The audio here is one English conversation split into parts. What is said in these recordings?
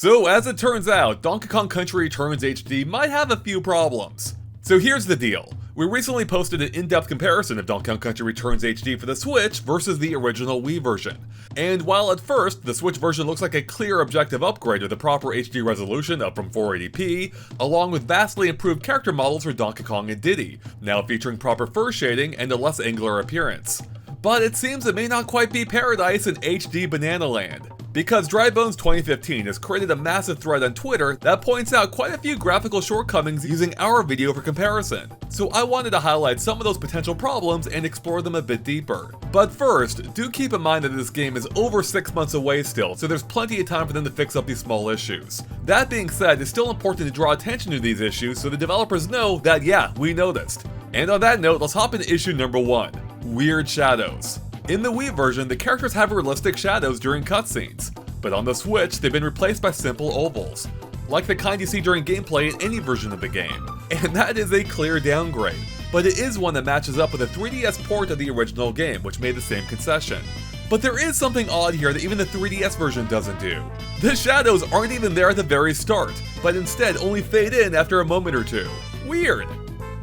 So as it turns out, Donkey Kong Country Returns HD might have a few problems. So here's the deal. We recently posted an in-depth comparison of Donkey Kong Country Returns HD for the Switch versus the original Wii version. And while at first, the Switch version looks like a clear objective upgrade with a proper HD resolution up from 480p, along with vastly improved character models for Donkey Kong and Diddy, now featuring proper fur shading and a less angular appearance. But it seems it may not quite be paradise in HD Banana Land, because Drybones 2015 has created a massive thread on Twitter that points out quite a few graphical shortcomings using our video for comparison. So I wanted to highlight some of those potential problems and explore them a bit deeper. But first, do keep in mind that this game is over 6 months away still, so there's plenty of time for them to fix up these small issues. That being said, it's still important to draw attention to these issues so the developers know that yeah, we noticed. And on that note, let's hop into issue number 1. Weird shadows. In the Wii version, the characters have realistic shadows during cutscenes, but on the Switch, they've been replaced by simple ovals, like the kind you see during gameplay in any version of the game. And that is a clear downgrade, but it is one that matches up with a 3DS port of the original game, which made the same concession. But there is something odd here that even the 3DS version doesn't do. The shadows aren't even there at the very start, but instead only fade in after a moment or two. Weird!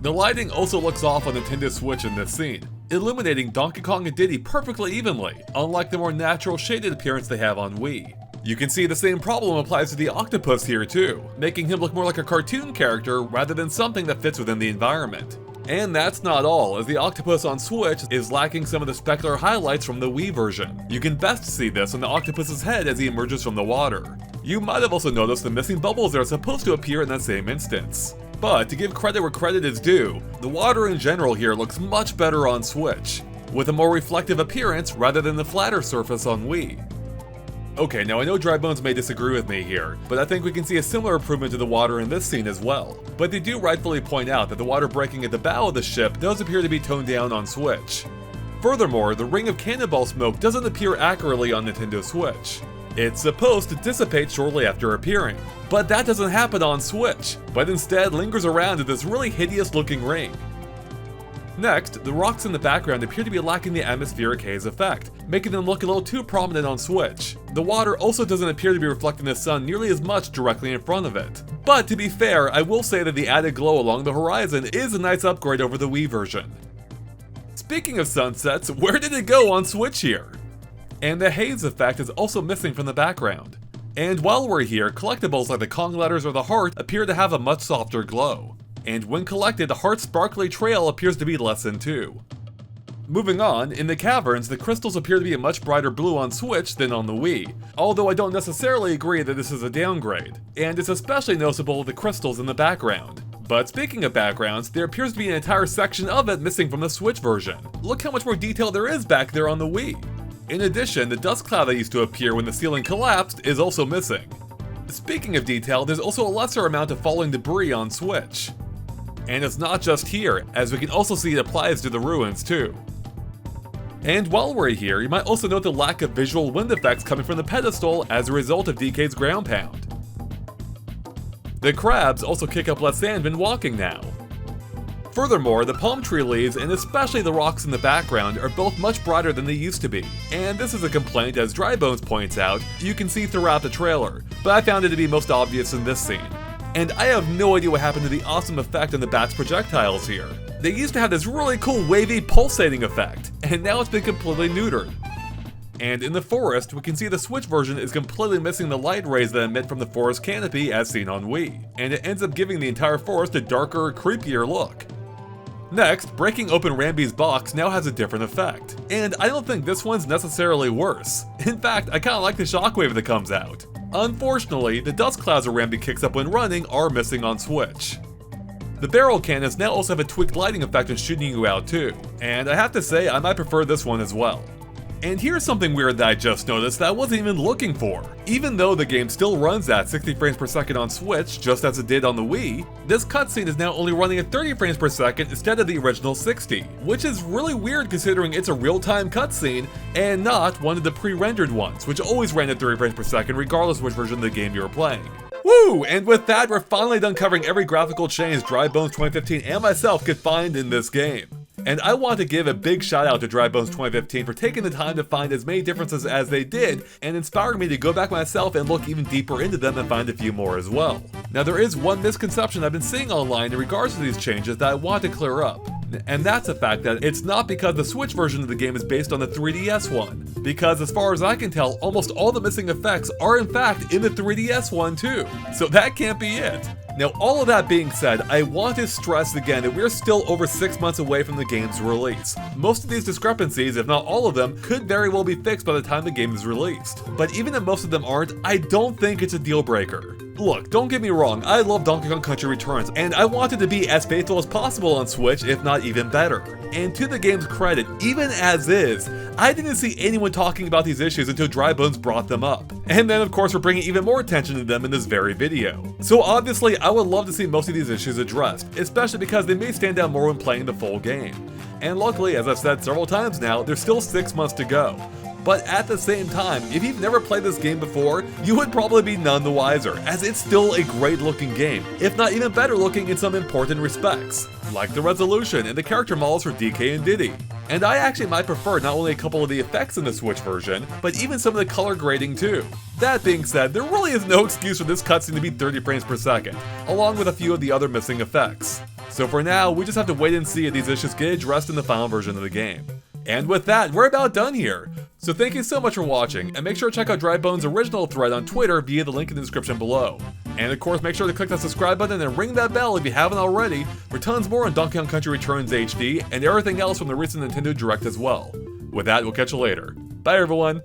The lighting also looks off on Nintendo Switch in this scene, illuminating Donkey Kong and Diddy perfectly evenly, unlike the more natural shaded appearance they have on Wii. You can see the same problem applies to the octopus here too, making him look more like a cartoon character rather than something that fits within the environment. And that's not all, as the octopus on Switch is lacking some of the specular highlights from the Wii version. You can best see this on the octopus's head as he emerges from the water. You might have also noticed the missing bubbles that are supposed to appear in that same instance. But to give credit where credit is due, the water in general here looks much better on Switch, with a more reflective appearance rather than the flatter surface on Wii. Okay, now I know Drybones may disagree with me here, but I think we can see a similar improvement to the water in this scene as well. But they do rightfully point out that the water breaking at the bow of the ship does appear to be toned down on Switch. Furthermore, the ring of cannonball smoke doesn't appear accurately on Nintendo Switch. It's supposed to dissipate shortly after appearing, but that doesn't happen on Switch, but instead lingers around in this really hideous looking ring. Next, the rocks in the background appear to be lacking the atmospheric haze effect, making them look a little too prominent on Switch. The water also doesn't appear to be reflecting the sun nearly as much directly in front of it. But to be fair, I will say that the added glow along the horizon is a nice upgrade over the Wii version. Speaking of sunsets, where did it go on Switch here? And the haze effect is also missing from the background. And while we're here, collectibles like the Kong letters or the heart appear to have a much softer glow. And when collected, the heart's sparkly trail appears to be lessened too. Moving on, in the caverns, the crystals appear to be a much brighter blue on Switch than on the Wii, although I don't necessarily agree that this is a downgrade, and it's especially noticeable with the crystals in the background. But speaking of backgrounds, there appears to be an entire section of it missing from the Switch version. Look how much more detail there is back there on the Wii. In addition, the dust cloud that used to appear when the ceiling collapsed is also missing. Speaking of detail, there's also a lesser amount of falling debris on Switch. And it's not just here, as we can also see it applies to the ruins too. And while we're here, you might also note the lack of visual wind effects coming from the pedestal as a result of DK's ground pound. The crabs also kick up less sand when walking now. Furthermore, the palm tree leaves and especially the rocks in the background are both much brighter than they used to be. And this is a complaint, as Drybones points out, you can see throughout the trailer, but I found it to be most obvious in this scene. And I have no idea what happened to the awesome effect on the bat's projectiles here. They used to have this really cool wavy pulsating effect, and now it's been completely neutered. And in the forest, we can see the Switch version is completely missing the light rays that emit from the forest canopy as seen on Wii, and it ends up giving the entire forest a darker, creepier look. Next, breaking open Rambi's box now has a different effect, and I don't think this one's necessarily worse. In fact, I kinda like the shockwave that comes out. Unfortunately, the dust clouds that Rambi kicks up when running are missing on Switch. The barrel cannons now also have a tweaked lighting effect in shooting you out too, and I have to say I might prefer this one as well. And here's something weird that I just noticed that I wasn't even looking for. Even though the game still runs at 60 frames per second on Switch, just as it did on the Wii, this cutscene is now only running at 30 frames per second instead of the original 60, which is really weird considering it's a real-time cutscene and not one of the pre-rendered ones, which always ran at 30 frames per second regardless which version of the game you were playing. Woo! And with that, we're finally done covering every graphical change Drybones 2015 and myself could find in this game. And I want to give a big shout out to Drybones 2015 for taking the time to find as many differences as they did, and inspiring me to go back myself and look even deeper into them and find a few more as well. Now there is one misconception I've been seeing online in regards to these changes that I want to clear up. And that's the fact that it's not because the Switch version of the game is based on the 3DS one. Because as far as I can tell, almost all the missing effects are in fact in the 3DS one too. So that can't be it. Now, all of that being said, I want to stress again that we're still over 6 months away from the game's release. Most of these discrepancies, if not all of them, could very well be fixed by the time the game is released. But even if most of them aren't, I don't think it's a deal breaker. Look, don't get me wrong, I love Donkey Kong Country Returns, and I want it to be as faithful as possible on Switch, if not even better. And to the game's credit, even as is, I didn't see anyone talking about these issues until Drybones brought them up. And then of course we're bringing even more attention to them in this very video. So obviously I would love to see most of these issues addressed, especially because they may stand out more when playing the full game. And luckily, as I've said several times now, there's still 6 months to go. But at the same time, if you've never played this game before, you would probably be none the wiser, as it's still a great looking game, if not even better looking in some important respects, like the resolution and the character models for DK and Diddy. And I actually might prefer not only a couple of the effects in the Switch version, but even some of the color grading too. That being said, there really is no excuse for this cutscene to be 30 frames per second, along with a few of the other missing effects. So for now, we just have to wait and see if these issues get addressed in the final version of the game. And with that, we're about done here. So thank you so much for watching, and make sure to check out Drybones' original thread on Twitter via the link in the description below. And of course, make sure to click that subscribe button and ring that bell if you haven't already for tons more on Donkey Kong Country Returns HD and everything else from the recent Nintendo Direct as well. With that, we'll catch you later. Bye everyone!